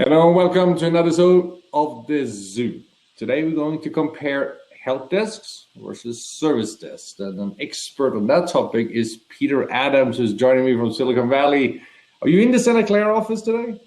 Hello and welcome to another episode of the Zoo. Today we're going to compare help desks versus service desks. And an expert on that topic is Peter Adams, who's joining me from Silicon Valley. Are you in the Santa Clara office today?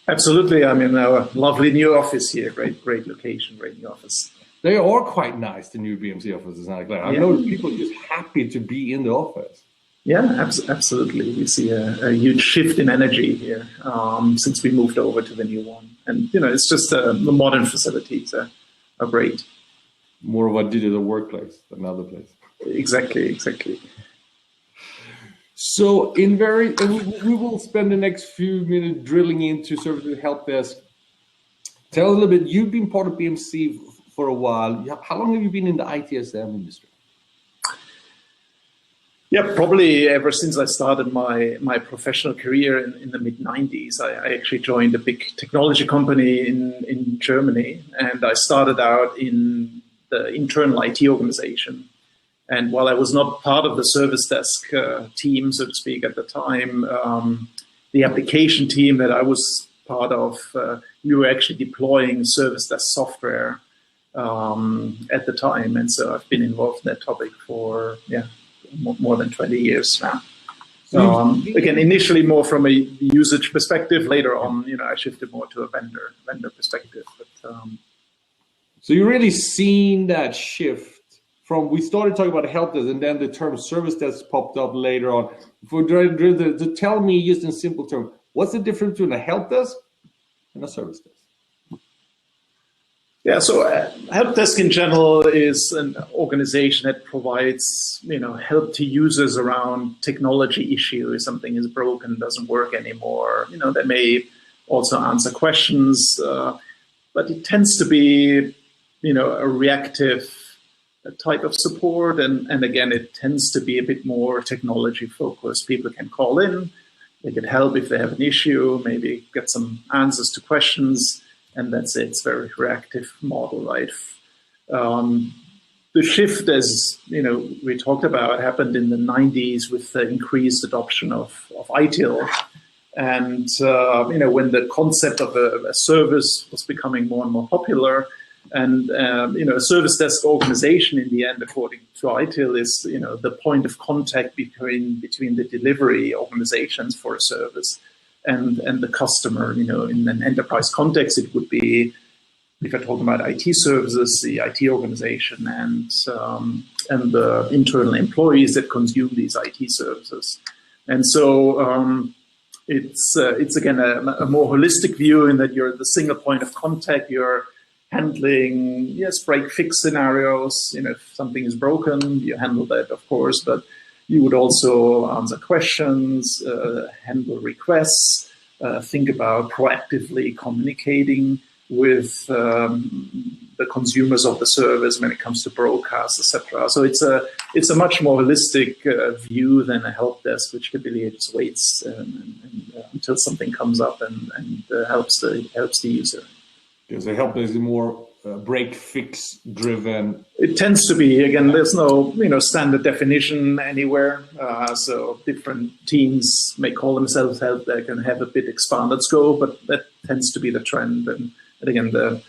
Absolutely. I'm in our lovely new office here. Great location, great new office. They are quite nice, the new BMC office in Santa Clara. I know people are just happy to be in the office. Yeah, absolutely. We see a huge shift in energy here since we moved over to the new one. And, it's just the modern facilities are great. More of a digital workplace than another place. Exactly. So we will spend the next few minutes drilling into service and help desk. Tell us a little bit, you've been part of BMC for a while. How long have you been in the ITSM industry? Yeah, probably ever since I started my professional career in the mid-90s. I actually joined a big technology company in Germany, and I started out in the internal IT organization. And while I was not part of the service desk team, so to speak, at the time, the application team that I was part of, we were actually deploying service desk software at the time. And so I've been involved in that topic for, more than 20 years now. Again, initially more from a usage perspective. Later on, I shifted more to a vendor perspective. But, so you're really seeing that shift from, we started talking about help desk and then the term service desk popped up later on. To tell me just in simple terms, what's the difference between a help desk and a service desk? Yeah, so help desk in general is an organization that provides, help to users around technology issues. Something is broken, doesn't work anymore. They may also answer questions, but it tends to be, a reactive type of support. And again, it tends to be a bit more technology focused. People can call in, they can help if they have an issue, maybe get some answers to questions. And that's it. It's a very reactive model, right? The shift, as we talked about, happened in the 90s with the increased adoption of ITIL. And, when the concept of a service was becoming more and more popular, and, a service desk organization in the end, according to ITIL, is, the point of contact between the delivery organizations for a service and the customer. In an enterprise context, it would be, if I talk about IT services, the IT organization and the internal employees that consume these IT services. And so it's again a more holistic view in that you're the single point of contact. You're handling break-fix scenarios. If something is broken, you handle that, of course, but you would also answer questions, handle requests, think about proactively communicating with the consumers of the service when it comes to broadcasts, etc. So it's a much more holistic view than a help desk, which typically just waits until something comes up and helps the user. Because the help desk is more break-fix driven. It tends to be. Again, there's no standard definition anywhere. So different teams may call themselves help desk and have a bit expanded scope, but that tends to be the trend. And again, the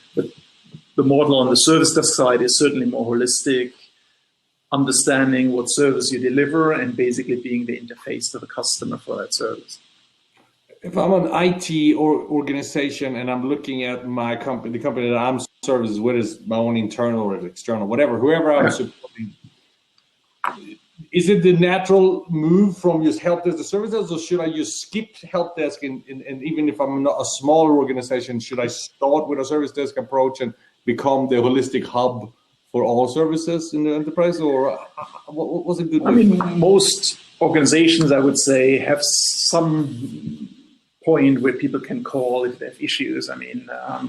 model on the service desk side is certainly more holistic, understanding what service you deliver and basically being the interface to the customer for that service. If I'm an IT organization and I'm looking at my company, the company that I'm services, whether it's my own internal or external, whoever I'm supporting, is it the natural move from just help desk to service desk, or should I just skip help desk? And even if I'm not a smaller organization, should I start with a service desk approach and become the holistic hub for all services in the enterprise, or what was a good move? I mean, most organizations, I would say, have some point where people can call if they have issues. I mean, I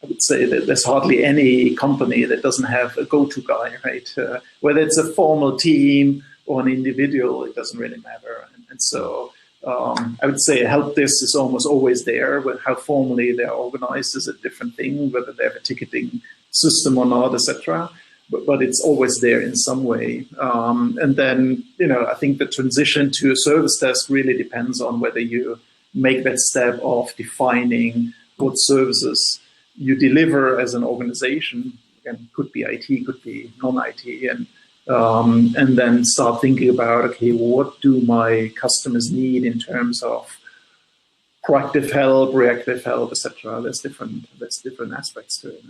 would say that there's hardly any company that doesn't have a go-to guy, right? Whether it's a formal team or an individual, it doesn't really matter. And so I would say a help desk is almost always there. How formally they're organized is a different thing, whether they have a ticketing system or not, etc. But it's always there in some way. And then, I think the transition to a service desk really depends on whether you make that step of defining what services you deliver as an organization. Again, could be IT, could be non-IT, and then start thinking about, okay, what do my customers need in terms of proactive help, reactive help, etc. There's different aspects to it.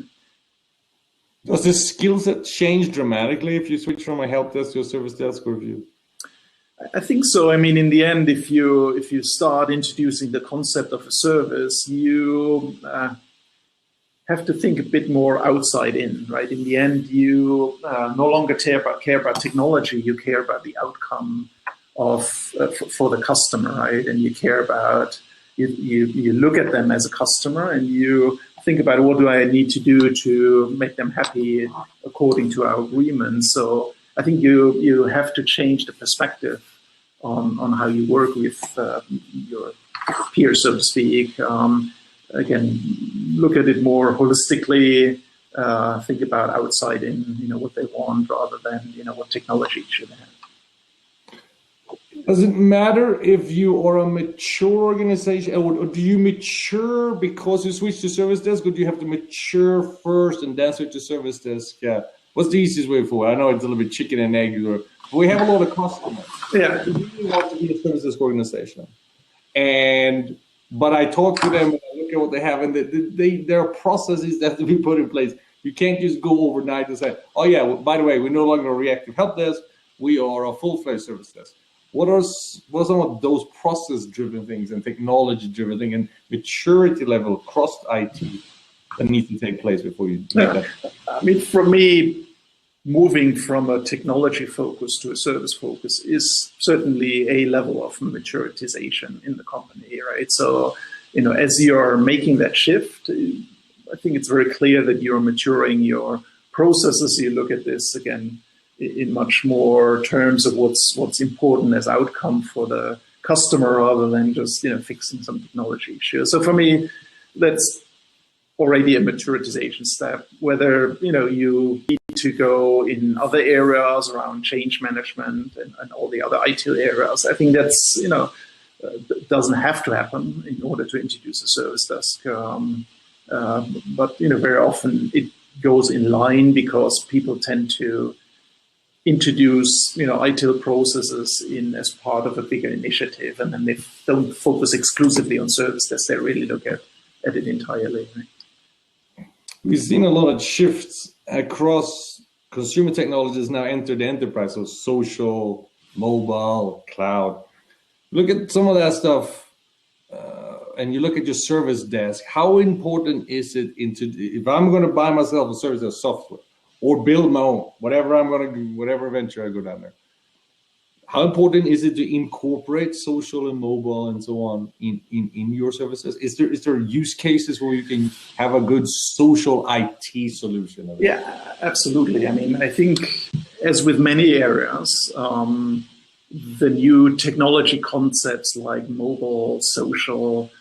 Does the skill set change dramatically if you switch from a help desk to a service desk, or if you? I think so. I mean, in the end, if you start introducing the concept of a service, you have to think a bit more outside in, right? In the end, you no longer care about technology. You care about the outcome of for the customer, right? And you care about you look at them as a customer, and you think about what do I need to do to make them happy according to our agreement. So I think you have to change the perspective on how you work with your peers, so to speak. Again, look at it more holistically. Think about outside in, what they want rather than, what technology should have. Does it matter if you are a mature organization, or do you mature because you switch to service desk, or do you have to mature first and then switch to service desk? Yeah. What's the easiest way forward? I know it's a little bit chicken and egg, but we have a lot of customers. Yeah. We really want to be a service desk organization. But I talk to them and I look at what they have, and there are processes that have to be put in place. You can't just go overnight and say, oh yeah, well, by the way, we're no longer a reactive help desk, we are a full-fledged service desk. What are some of those process-driven things and technology-driven things and maturity level across IT that needs to take place before you make that? I mean, for me, moving from a technology focus to a service focus is certainly a level of maturitization in the company, right? So, as you're making that shift, I think it's very clear that you're maturing your processes. You look at this again in much more terms of what's important as outcome for the customer rather than just fixing some technology issue. So for me, that's already a maturitization step. Whether you need to go in other areas around change management and all the other IT areas, I think that's doesn't have to happen in order to introduce a service desk. But very often it goes in line because people tend to introduce ITIL processes in as part of a bigger initiative, and then they don't focus exclusively on service desk. They really look at it entirely. Right? We've seen a lot of shifts across consumer technologies now enter the enterprise, so social, mobile, cloud. Look at some of that stuff, and you look at your service desk. How important is it if I'm going to buy myself a service desk software or build my own, whatever I'm going to do, whatever venture I go down there? How important is it to incorporate social and mobile and so on in your services? Is there use cases where you can have a good social IT solution? Yeah, absolutely. I mean, I think as with many areas, the new technology concepts like mobile, social,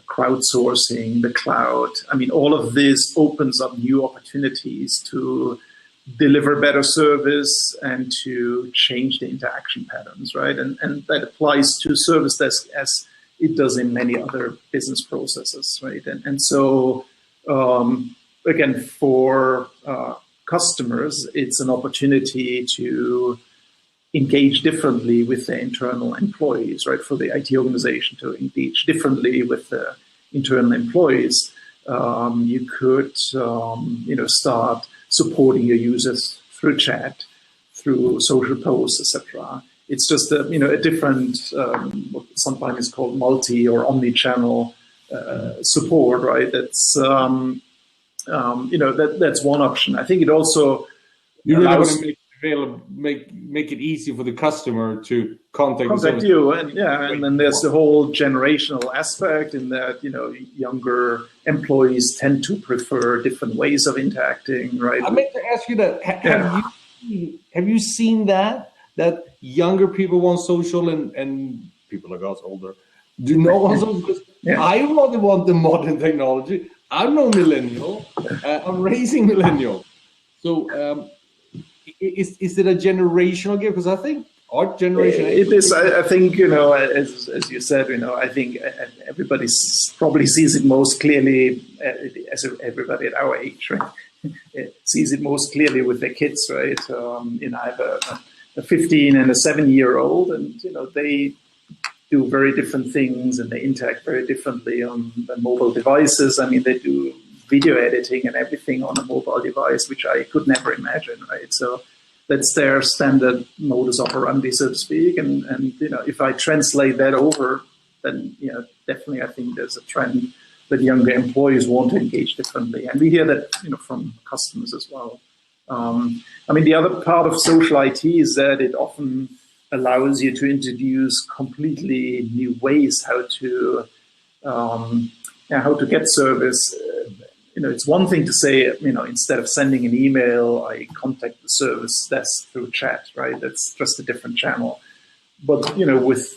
crowdsourcing, the cloud, I mean, all of this opens up new opportunities to deliver better service and to change the interaction patterns, right? And that applies to service desk as it does in many other business processes, right? And so, again, for customers, it's an opportunity to engage differently with their internal employees, right? For the IT organization to engage differently with the internal employees. You could, start supporting your users through chat, through social posts, etc. It's just a different, what sometimes is called multi or omni-channel support, right? That's that's one option. I think it also you really want to make it easy for the customer to contact you, and then there's the whole generational aspect in that younger employees tend to prefer different ways of interacting, right? I meant to ask you that. Have you seen that younger people want social and people like us older do not want social? I rather want the modern technology. I'm no millennial. I'm raising millennial. So. Is it a generational gap? Because I think Our generation. It is. I think, as you said, I think everybody probably sees it most clearly, as everybody at our age, right? It sees it most clearly with their kids, right? I have a 15 and a 7-year-old, and they do very different things, and they interact very differently on the mobile devices. I mean, they do video editing and everything on a mobile device, which I could never imagine, right? So that's their standard modus operandi, so to speak. And if I translate that over, then definitely I think there's a trend that younger employees want to engage differently, and we hear that from customers as well. I mean, the other part of social IT is that it often allows you to introduce completely new ways how to get service. It's one thing to say, instead of sending an email, I contact the service desk through chat, right? That's just a different channel. But, with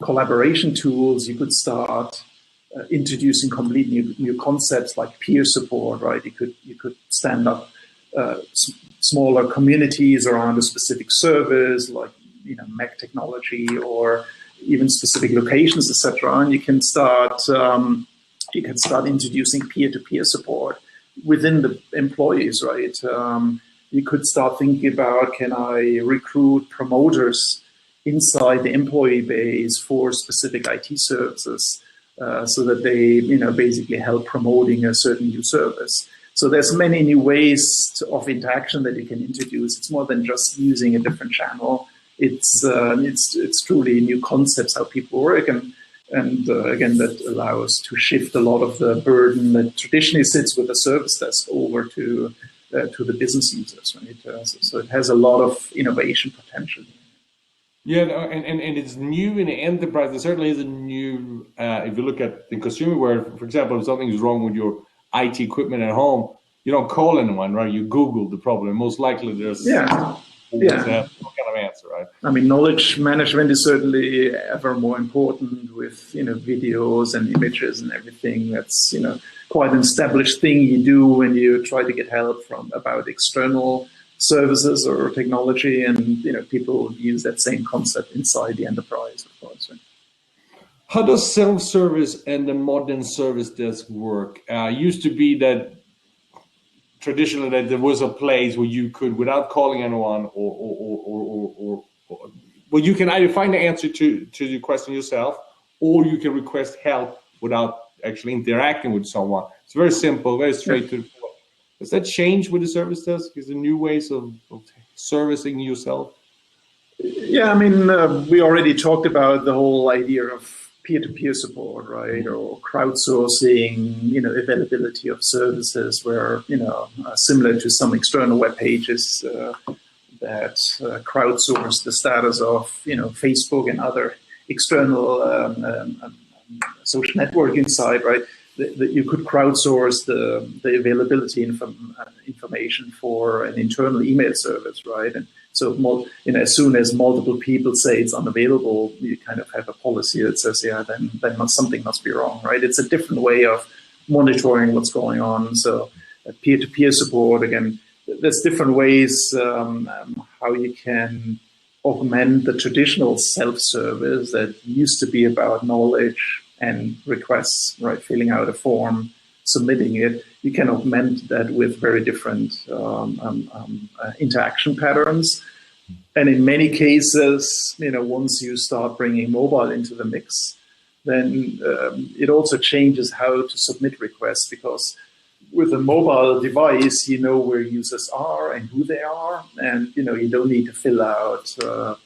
collaboration tools, you could start introducing completely new concepts like peer support, right? You could stand up smaller communities around a specific service, like, Mac technology, or even specific locations, etc. And you can start introducing peer-to-peer support within the employees, right? You could start thinking about, can I recruit promoters inside the employee base for specific IT services, so that they, basically help promoting a certain new service. So there's many new ways of interaction that you can introduce. It's more than just using a different channel. It's truly new concepts how people work, and again, that allows to shift a lot of the burden that traditionally sits with the service desk over to the business users, right? So it has a lot of innovation potential. Yeah, and it's new in the enterprise. It certainly isn't new. If you look at the consumer world, for example, if something is wrong with your IT equipment at home, you don't call anyone, right? You Google the problem. Most likely there's some kind of answer, right? I mean, knowledge management is certainly ever more important with videos and images and everything. That's quite an established thing you do when you try to get help about external services or technology, and people use that same concept inside the enterprise, of course. Right? How does self-service and the modern service desk work? Used to be that traditionally that there was a place where you could, without calling anyone, well, you can either find the answer to your question yourself, or you can request help without actually interacting with someone. It's very simple, very straight to the point. Does that change with the service desk? Is there new ways of servicing yourself? Yeah, I mean, we already talked about the whole idea of peer-to-peer support, right? Or crowdsourcing, availability of services where, similar to some external web pages that crowdsource the status of, Facebook and other external social networking site, right? That you could crowdsource the availability information for an internal email service, right? And so, as soon as multiple people say it's unavailable, you kind of have a policy that says, then something must be wrong, right? It's a different way of monitoring what's going on. So, peer-to-peer support, again, there's different ways how you can augment the traditional self-service that used to be about knowledge and requests, right? Filling out a form, submitting it. You can augment that with very different interaction patterns. And in many cases, once you start bringing mobile into the mix, then it also changes how to submit requests, because with a mobile device, you know where users are and who they are. And, you don't need to fill out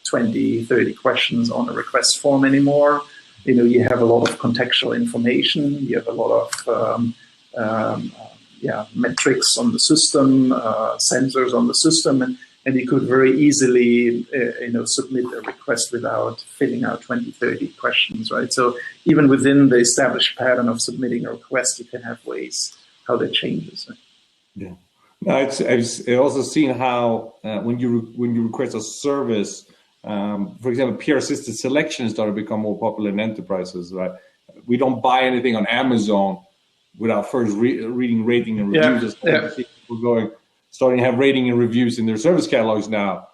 20, 30 questions on a request form anymore. You have a lot of contextual information. You have a lot of metrics on the system, sensors on the system, and you could very easily, submit a request without filling out 20, 30 questions, right? So even within the established pattern of submitting a request, you can have ways how that changes. Right? Yeah. Now, I've also seen how when you request a service. For example, peer-assisted selection is starting to become more popular in enterprises, right? We don't buy anything on Amazon without first reading rating and reviews. People starting to have rating and reviews in their service catalogs now.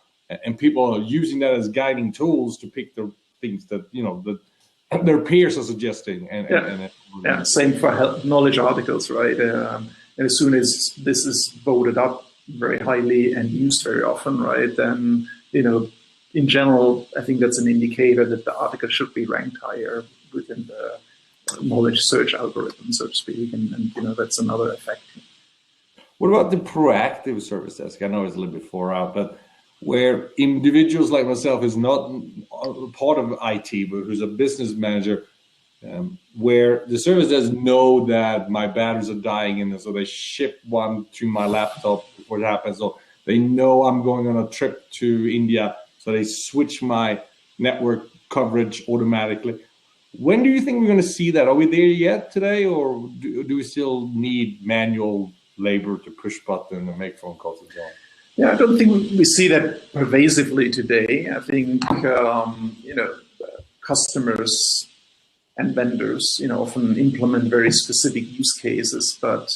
and people are using that as guiding tools to pick the things that that their peers are suggesting. Same for knowledge articles, right? And as soon as this is voted up very highly and used very often, right, then in general, I think that's an indicator that the article should be ranked higher within the knowledge search algorithm, so to speak, and that's another effect. What about the proactive service desk? I know it's a little bit far out, but where individuals like myself is not part of IT, but who's a business manager, where the service desk know that my batteries are dying, and so they ship one to my laptop before it happens. So they know I'm going on a trip to India, so they switch my network coverage automatically. When do you think we're going to see that? Are we there yet today, or do we still need manual labor to push button and make phone calls and so on? Yeah, I don't think we see that pervasively today. I think customers and vendors often implement very specific use cases, but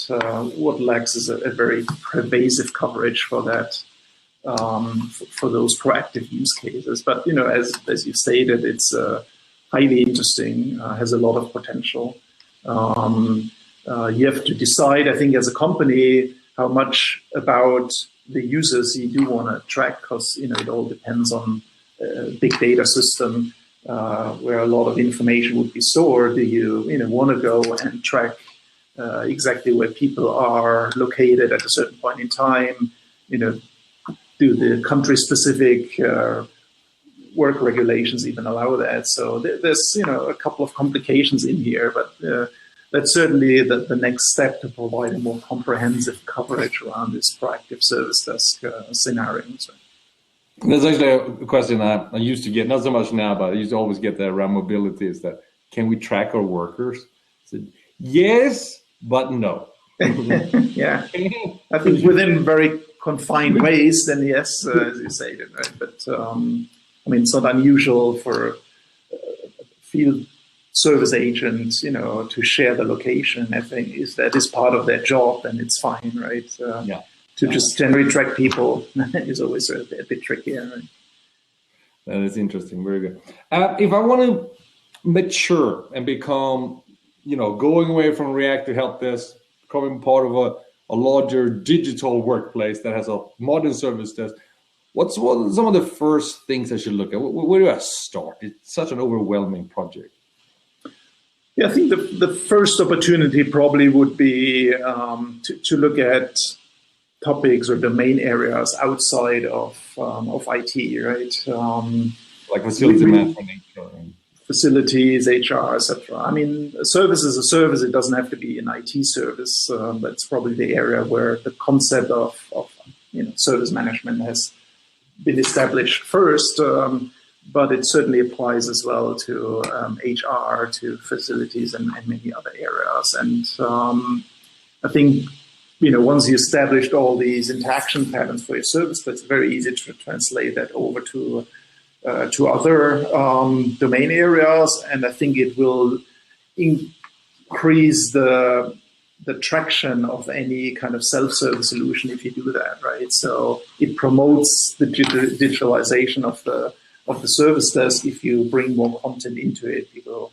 what lacks is a very pervasive coverage for that, for those proactive use cases. But as you've stated, it's highly interesting, has a lot of potential. You have to decide, I think, as a company, how much about the users you do want to track, because it all depends on a big data system where a lot of information would be stored. Do you want to go and track exactly where people are located at a certain point in time? Do the country-specific work regulations even allow that? So there's a couple of complications in here, but that's certainly the next step to provide a more comprehensive coverage around this proactive service desk scenario. So. There's actually a question I used to get, not so much now, but I used to always get that around mobility, is that, can we track our workers? I said, yes, but no. Yeah, I think within very confined ways, then yes, as you say, right? But it's not unusual for field service agents, to share the location. I think that is part of their job, and it's fine, right? To just generally track people is always a bit trickier. Right? That is interesting. Very good. If I want to mature and become, going away from reactive help desk, becoming part of a larger digital workplace that has a modern service desk, what are some of the first things I should look at? Where do I start? It's such an overwhelming project. Yeah, I think the first opportunity probably would be to look at topics or domain areas outside of IT, right? Like facility management, facilities, HR, etc. A service is a service. It doesn't have to be an IT service. That's probably the area where the concept of service management has been established first. But it certainly applies as well to HR, to facilities, and many other areas. And I think, once you established all these interaction patterns for your service, that's very easy to translate that over to other domain areas. And I think it will increase the traction of any kind of self-service solution if you do that, right? So it promotes the digitalization of the service desk. If you bring more content into it, people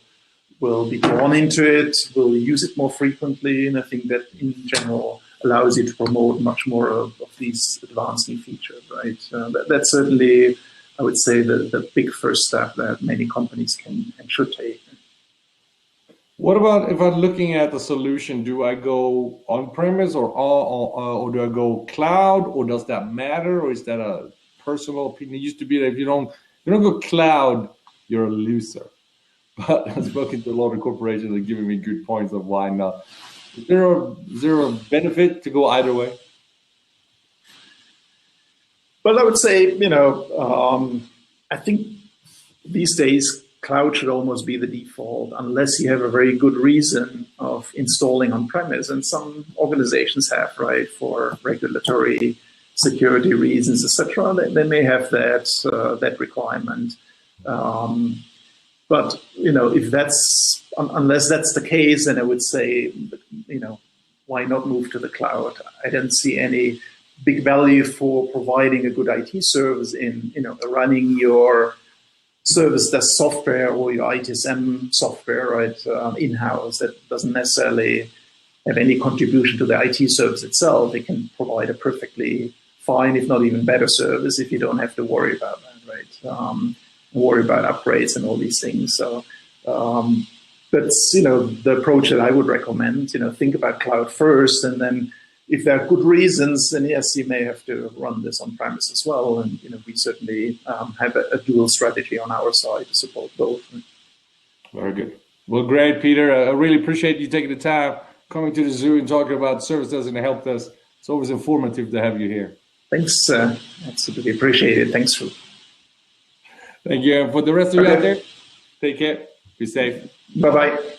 will be drawn into it, will use it more frequently, and I think that in general allows you to promote much more of these advanced new features, right? That's certainly, I would say, the big first step that many companies can and should take. What about if I'm looking at the solution? Do I go on-premise or do I go cloud, or does that matter, or is that a personal opinion? It used to be that if you don't go cloud, you're a loser. But I've spoken to a lot of corporations that are giving me good points of why not. Is there a benefit to go either way? Well, I would say, I think these days cloud should almost be the default, unless you have a very good reason of installing on-premise. And some organizations have, right, for regulatory security reasons, etc. They may have that requirement. But if unless that's the case, then I would say, why not move to the cloud? I don't see any big value for providing a good IT service in running your service desk software or your ITSM software right in-house. That doesn't necessarily have any contribution to the IT service itself. It can provide a perfectly fine, if not even better service if you don't have to worry about that, right? Worry about upgrades and all these things. So that's the approach that I would recommend. Think about cloud first, and then if there are good reasons, then yes, you may have to run this on premise as well. And we certainly have a dual strategy on our side to support both. Very good. Well, great, Peter. I really appreciate you taking the time coming to the zoo and talking about service desk and help us. It's always informative to have you here. Thanks. Absolutely appreciate it. Thanks. Thank you. And for the rest of you out there, take care. Be safe. Bye-bye.